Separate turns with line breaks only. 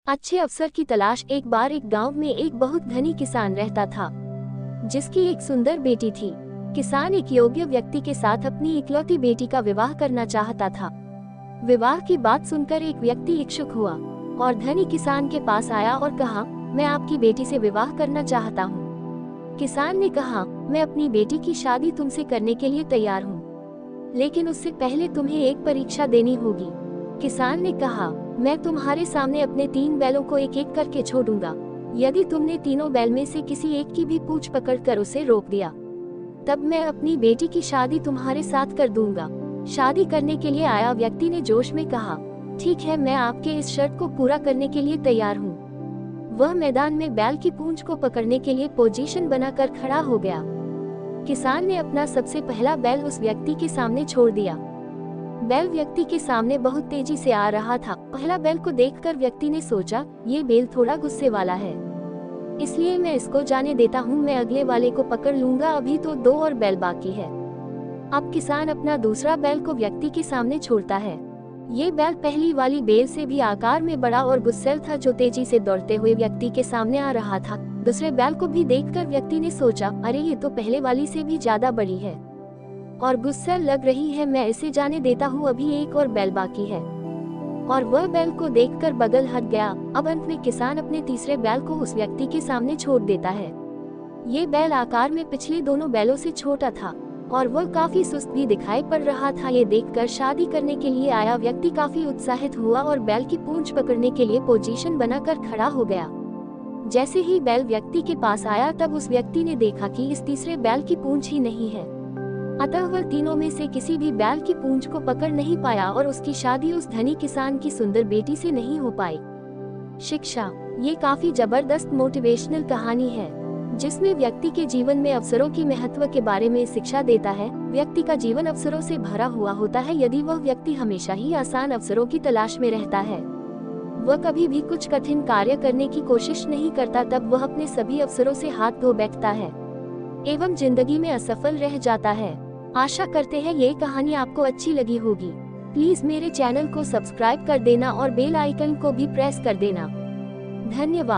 अच्छे अवसर की तलाश। एक बार एक गांव में एक बहुत धनी किसान रहता था, जिसकी एक सुंदर बेटी थी। किसान एक योग्य व्यक्ति के साथ अपनी इकलौती बेटी का विवाह करना चाहता था। विवाह की बात सुनकर एक व्यक्ति इच्छुक हुआ और धनी किसान के पास आया और कहा, मैं आपकी बेटी से विवाह करना चाहता हूँ। किसान ने कहा, मैं अपनी बेटी की शादी तुमसे करने के लिए तैयार हूँ, लेकिन उससे पहले तुम्हें एक परीक्षा देनी होगी। किसान ने कहा, मैं तुम्हारे सामने अपने 3 बैलों को एक एक करके छोड़ूंगा। यदि तुमने तीनों बैल में से किसी एक की भी पूंछ पकड़कर उसे रोक दिया, तब मैं अपनी बेटी की शादी तुम्हारे साथ कर दूंगा। शादी करने के लिए आया व्यक्ति ने जोश में कहा, ठीक है, मैं आपके इस शर्त को पूरा करने के लिए तैयार हूँ। वह मैदान में बैल की पूंछ को पकड़ने के लिए पोजीशन बनाकर खड़ा हो गया। किसान ने अपना सबसे पहला बैल उस व्यक्ति के सामने छोड़ दिया। बैल व्यक्ति के सामने बहुत तेजी से आ रहा था। पहला बैल को देखकर व्यक्ति ने सोचा, ये बैल थोड़ा गुस्से वाला है, इसलिए मैं इसको जाने देता हूँ। मैं अगले वाले को पकड़ लूंगा, अभी तो 2 और बैल बाकी है। अब किसान अपना दूसरा बैल को व्यक्ति के सामने छोड़ता है। ये बैल पहली वाली बैल से भी आकार में बड़ा और गुस्सैल था, जो तेजी से दौड़ते हुए व्यक्ति के सामने आ रहा था। दूसरे बैल को भी देखकर व्यक्ति ने सोचा, अरे ये तो पहले वाली से भी ज्यादा बड़ी है और गुस्सैल लग रही है, मैं इसे जाने देता हूँ, अभी 1 और बैल बाकी है। और वह बैल को देखकर बगल हट गया। अब अंत में किसान अपने तीसरे बैल को उस व्यक्ति के सामने छोड़ देता है। ये बैल आकार में पिछले दोनों बैलों से छोटा था और वह काफी सुस्त भी दिखाई पड़ रहा था। ये देखकर शादी करने के लिए आया व्यक्ति काफी उत्साहित हुआ और बैल की पूंछ पकड़ने के लिए पोजीशन बनाकर खड़ा हो गया। जैसे ही बैल व्यक्ति के पास आया, तब उस व्यक्ति ने देखा कि इस तीसरे बैल की पूंछ ही नहीं है। अतः वह तीनों में से किसी भी बैल की पूंछ को पकड़ नहीं पाया और उसकी शादी उस धनी किसान की सुंदर बेटी से नहीं हो पाई। शिक्षा। ये काफी जबरदस्त मोटिवेशनल कहानी है, जिसमें व्यक्ति के जीवन में अवसरों की महत्व के बारे में शिक्षा देता है। व्यक्ति का जीवन अवसरों से भरा हुआ होता है। यदि वह व्यक्ति हमेशा ही आसान अवसरों की तलाश में रहता है, वह कभी भी कुछ कठिन कार्य करने की कोशिश नहीं करता, तब वह अपने सभी अवसरों से हाथ धो बैठता है एवं जिंदगी में असफल रह जाता है। आशा करते हैं ये कहानी आपको अच्छी लगी होगी। प्लीज मेरे चैनल को सब्सक्राइब कर देना और बेल आइकन को भी प्रेस कर देना। धन्यवाद।